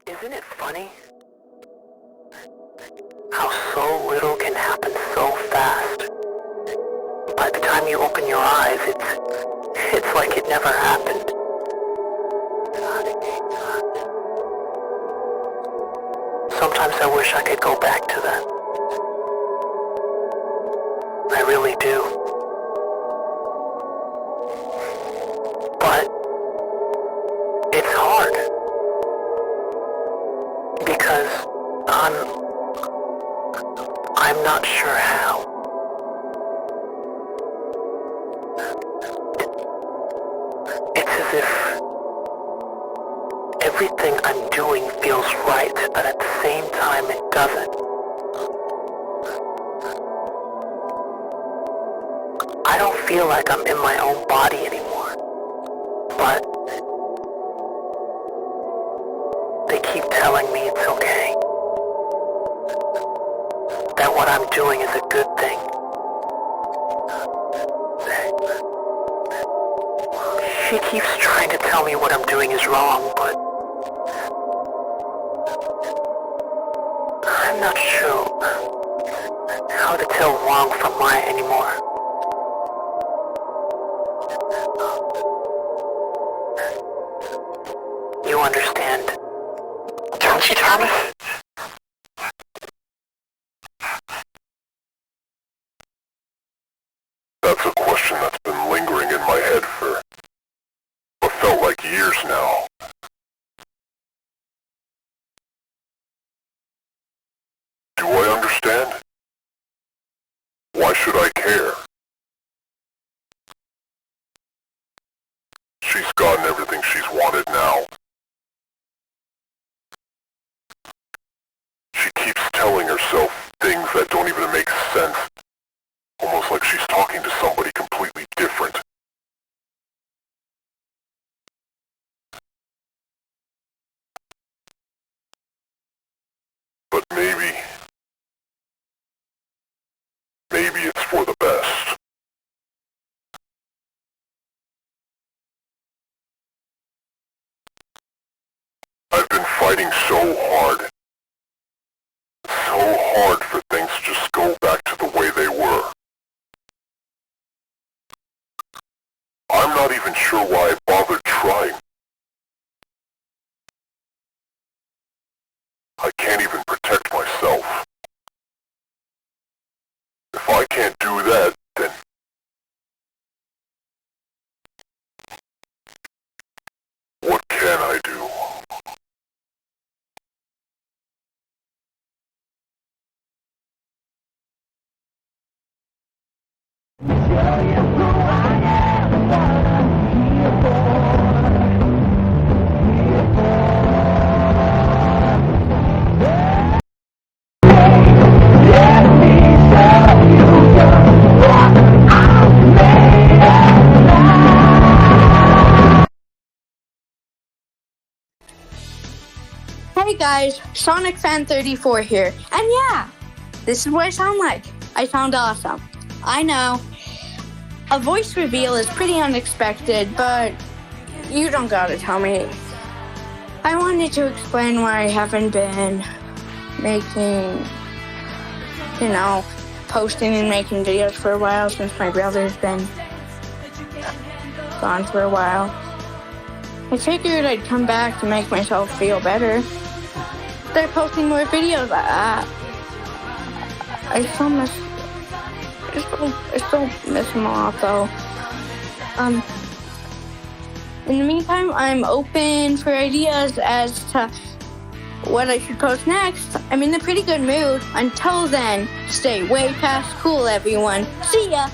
Isn't it funny how so little can happen so fast? By the time you open your eyes, it's like it never happened. Sometimes I wish I could go back to that. I really do. But it's hard. Because I'm not sure how. It's as if everything I'm doing feels right, but at the same time it doesn't. I don't feel like I'm in my own body anymore, but they keep telling me it's okay. That what I'm doing is a good thing. She keeps trying to tell me what I'm doing is wrong, but I'm not sure how to tell wrong from right anymore. You understand, don't you, Thomas? That's a question that's been lingering in my head for what felt like years now. Do I understand? Why should I care? She's gotten everything she's wanted now. She keeps telling herself things that don't even make sense. Almost like she's talking to somebody completely different. But maybe it's for the best. I've been fighting so hard for things to just go back to the way they were. I'm not even sure why I bothered trying. I can't even protect myself. If I can't do that, then what can I do? Hey guys, Sonic Fan 34 here, and yeah, this is what I sound like. I sound awesome. I know, a voice reveal is pretty unexpected, but you don't gotta tell me. I wanted to explain why I haven't been posting and making videos for a while since my brother's been gone for a while. I figured I'd come back to make myself feel better. Start posting more videos. I still miss them a lot though. In the meantime, I'm open for ideas as to what I should post next. I'm in a pretty good mood. Until then, stay way past cool, everyone. See ya!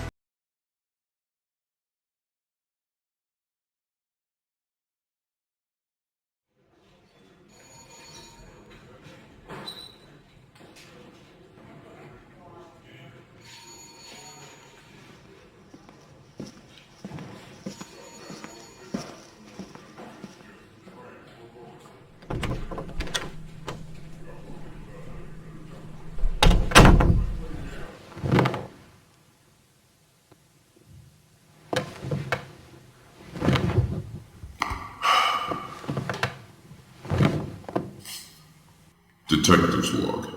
Detective's Log.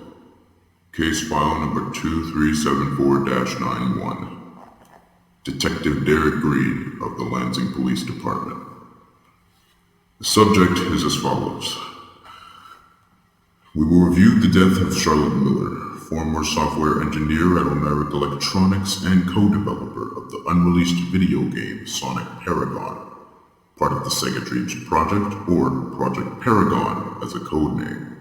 Case file number 2374-91. Detective Derek Greed of the Lansing Police Department. The subject is as follows. We will review the death of Charlotte Miller, former software engineer at Oniric Electronics and co-developer of the unreleased video game Sonic Paragon, part of the Sega Dreams project, or Project Paragon as a codename.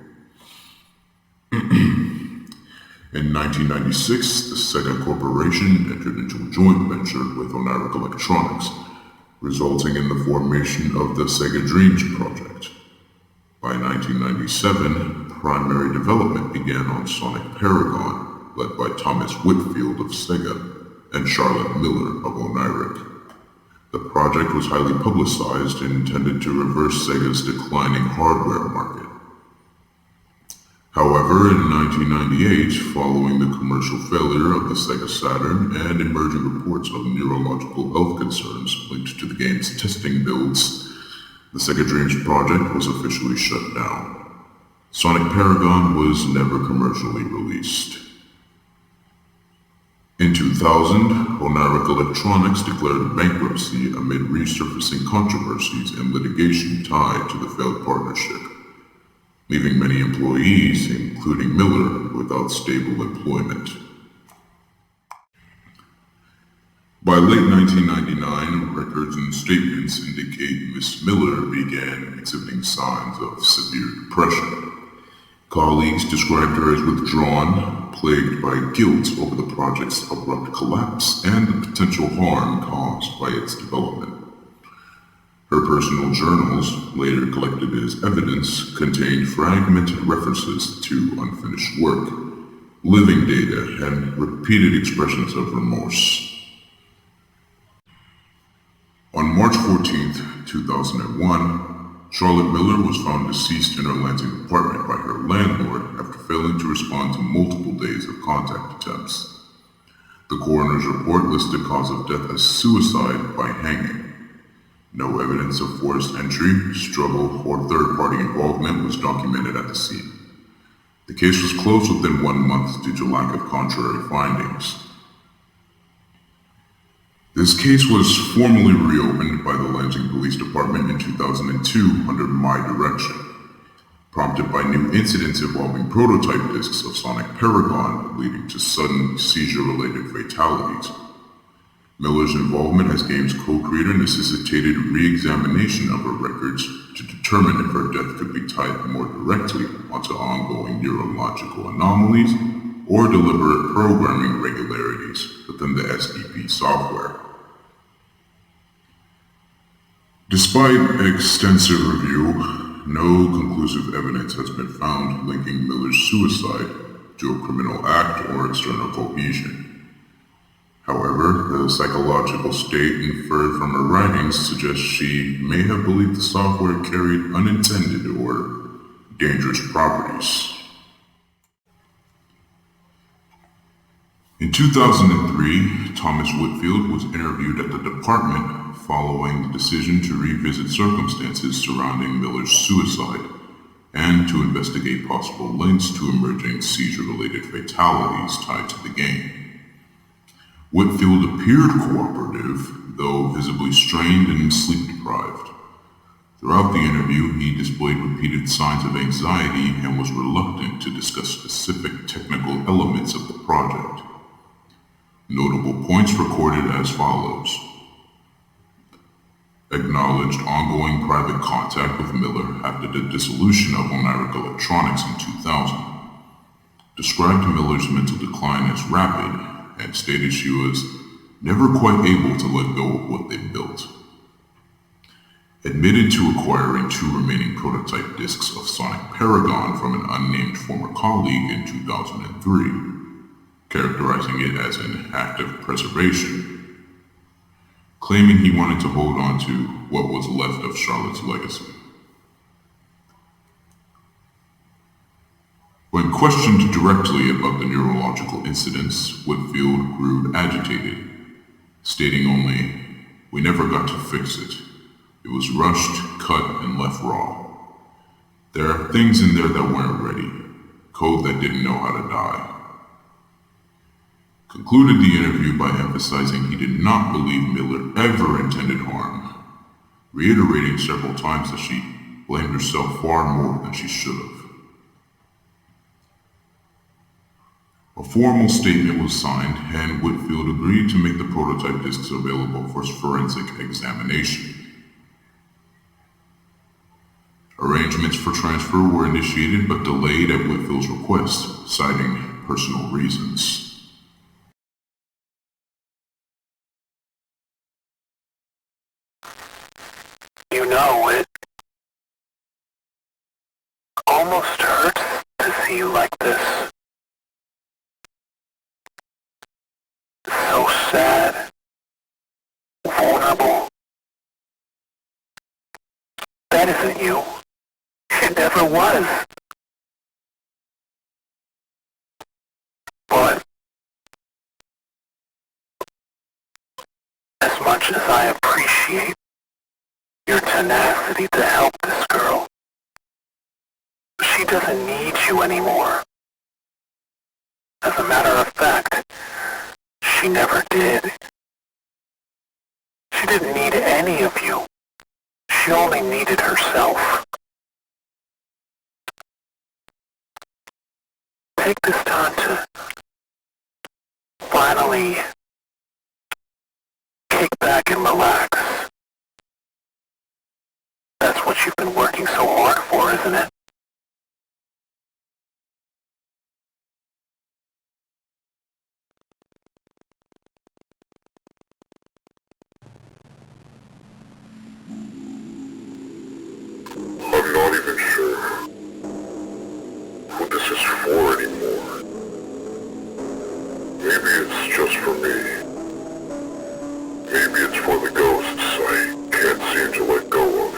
In 1996, the Sega Corporation entered into a joint venture with Oniric Electronics, resulting in the formation of the Sega Dreams project. By 1997, primary development began on Sonic Paragon, led by Thomas Whitfield of Sega and Charlotte Miller of Oniric. The project was highly publicized and intended to reverse Sega's declining hardware market. However, in 1998, following the commercial failure of the Sega Saturn and emerging reports of neurological health concerns linked to the game's testing builds, the Sega Dreams project was officially shut down. Sonic Paragon was never commercially released. In 2000, Oniric Electronics declared bankruptcy amid resurfacing controversies and litigation tied to the failed partnership, leaving many employees, including Miller, without stable employment. By late 1999, records and statements indicate Miss Miller began exhibiting signs of severe depression. Colleagues described her as withdrawn, plagued by guilt over the project's abrupt collapse and the potential harm caused by its development. Her personal journals, later collected as evidence, contained fragmented references to unfinished work, living data, and repeated expressions of remorse. On March 14, 2001, Charlotte Miller was found deceased in her Lansing apartment by her landlord after failing to respond to multiple days of contact attempts. The coroner's report listed cause of death as suicide by hanging. No evidence of forced entry, struggle, or third-party involvement was documented at the scene. The case was closed within 1 month due to lack of contrary findings. This case was formally reopened by the Lansing Police Department in 2002 under my direction, prompted by new incidents involving prototype discs of Sonic Paragon leading to sudden seizure-related fatalities. Miller's involvement as game's co-creator necessitated re-examination of her records to determine if her death could be tied more directly onto ongoing neurological anomalies or deliberate programming irregularities within the SDP software. Despite extensive review, no conclusive evidence has been found linking Miller's suicide to a criminal act or external cohesion. However, the psychological state inferred from her writings suggests she may have believed the software carried unintended or dangerous properties. In 2003, Thomas Whitfield was interviewed at the department following the decision to revisit circumstances surrounding Miller's suicide and to investigate possible links to emerging seizure-related fatalities tied to the game. Whitfield appeared cooperative, though visibly strained and sleep-deprived. Throughout the interview, he displayed repeated signs of anxiety and was reluctant to discuss specific technical elements of the project. Notable points recorded as follows. Acknowledged ongoing private contact with Miller after the dissolution of Oniric Electronics in 2000. Described Miller's mental decline as rapid and stated she was never quite able to let go of what they built. Admitted to acquiring 2 remaining prototype discs of Sonic Paragon from an unnamed former colleague in 2003, characterizing it as an act of preservation, claiming he wanted to hold on to what was left of Charlotte's legacy. When questioned directly about the neurological incidents, Whitfield grew agitated, stating only, "We never got to fix it. It was rushed, cut, and left raw. There are things in there that weren't ready. code that didn't know how to die. Concluded the interview by emphasizing he did not believe Miller ever intended harm, reiterating several times that she blamed herself far more than she should have. A formal statement was signed, and Whitfield agreed to make the prototype discs available for forensic examination. Arrangements for transfer were initiated but delayed at Whitfield's request, citing personal reasons. You know, it almost hurts to see you like this. So sad, vulnerable. That isn't you. It never was. But as much as I appreciate your tenacity to help this girl, she doesn't need you anymore. As a matter of fact, she never did. She didn't need any of you. She only needed herself. Take this time to finally kick back and relax. That's what you've been working so hard for, isn't it? I'm not even sure what this is for anymore. Maybe it's just for me. Maybe it's for the ghosts I can't seem to let go of.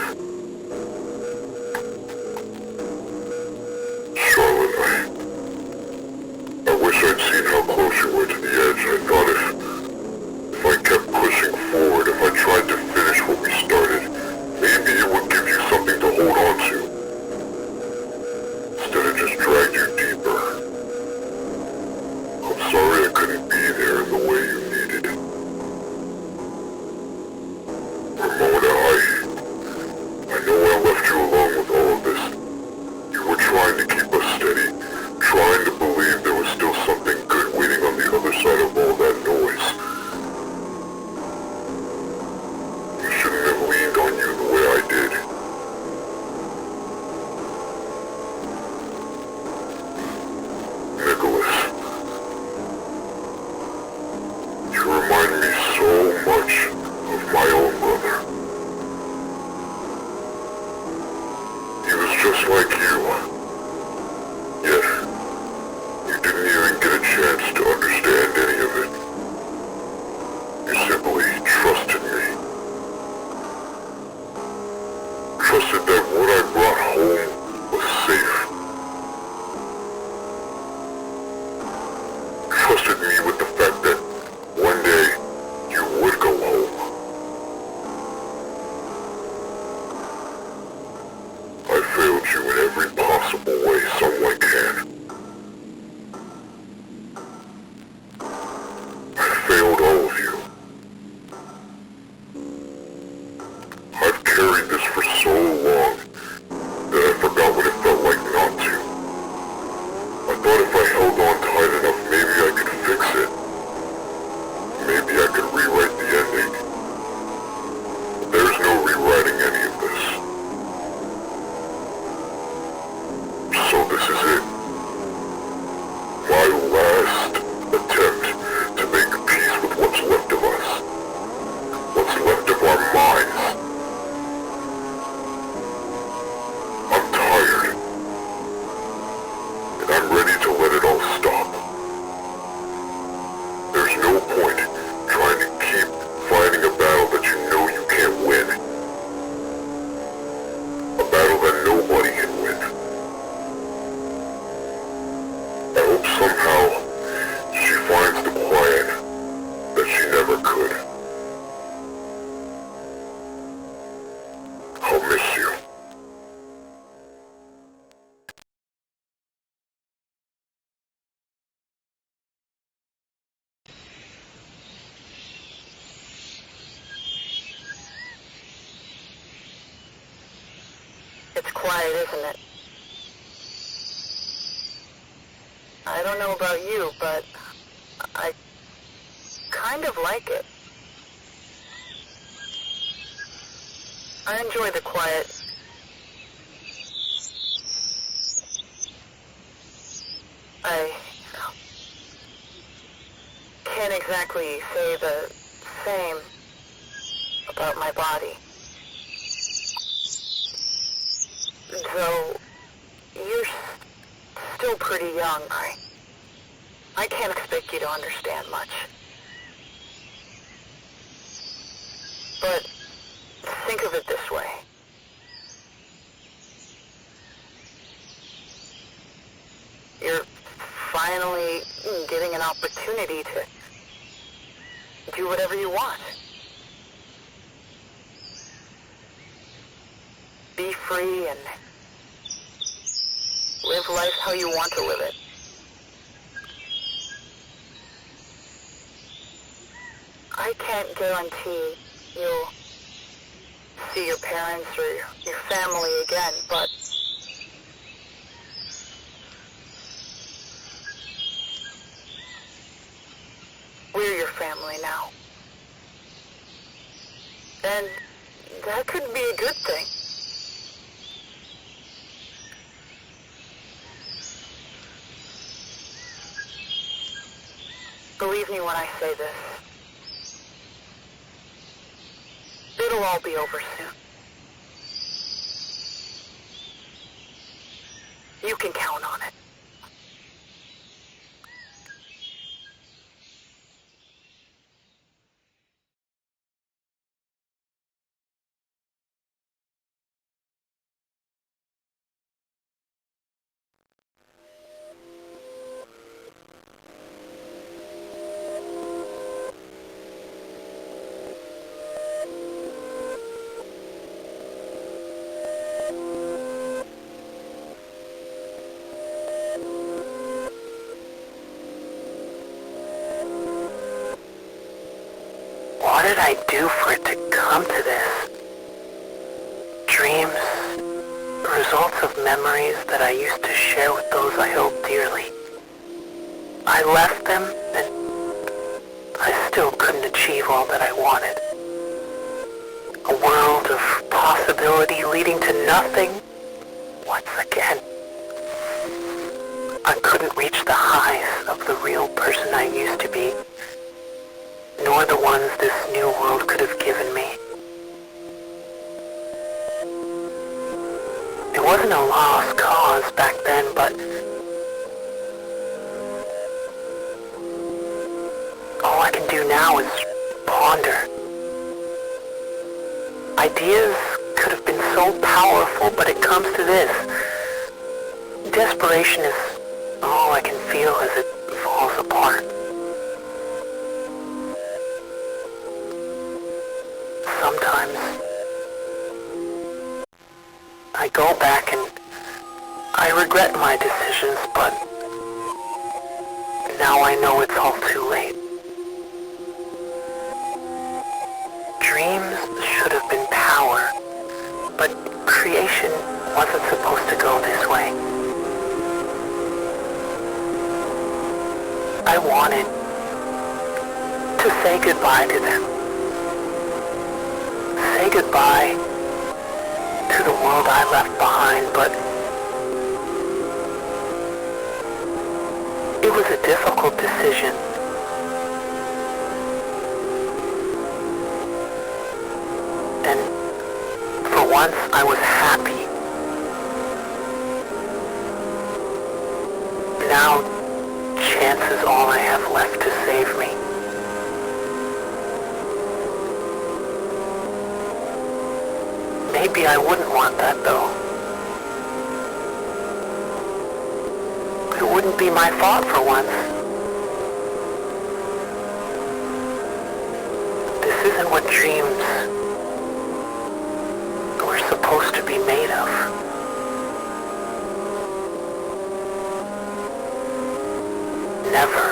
Charlotte, I wish I'd seen how close you were to the edge. I thought if I kept pushing forward, if I tried to finish what we started, maybe it would give you something to hold on to. Instead it just dragged you deeper. I'm sorry I couldn't be there in the way you needed. Ramona, I know I left you alone with all of this. You were trying to keep us steady, trying to believe there was still something good waiting on the other side of all that noise. You shouldn't have leaned on you the way I did. Nicholas, you remind me so much of my own brother. He was just like you. Yet, you didn't even get a chance to understand any of it. You simply trusted me. Trusted that what I brought home was safe. Trusted me with the fact that one day you would go home. I failed you in every possible way someone can. I failed all of you. I've carried this for so long that I forgot what it felt like not to. I thought if I held on tight enough, maybe I could fix it. Maybe I could rewrite the ending. But there's no rewriting any of this. So this is it. My last attempt to make peace with what's left of us. What's left of our minds. It's quiet, isn't it? I don't know about you, but I kind of like it. I enjoy the quiet. I can't exactly say the same about my body. Though you're still pretty young, I can't expect you to understand much. But think of it this way. You're finally getting an opportunity to do whatever you want. Be free and live life how you want to live it. I can't guarantee you'll see your parents or your family again, but we're your family now. And that could be a good thing. Believe me when I say this. It'll all be over soon. You can count on it. What did I do for it to come to this? Dreams, results of memories that I used to share with those I held dearly. I left them, and I still couldn't achieve all that I wanted. A world of possibility leading to nothing once again. I couldn't reach the highs of the real person I used to be, nor the ones this new world could have given me. It wasn't a lost cause back then, but all I can do now is ponder. Ideas could have been so powerful, but it comes to this. Desperation is all I can feel as it falls apart. Sometimes I go back and I regret my decisions, but now I know it's all too late. Dreams should have been power, but creation wasn't supposed to go this way. I wanted to say goodbye to them. Say goodbye to the world I left behind, but it was a difficult decision. And for once I was happy. Now chance is all I have left to save me. Maybe I wouldn't want that, though. It wouldn't be my fault for once. This isn't what dreams were supposed to be made of. Never.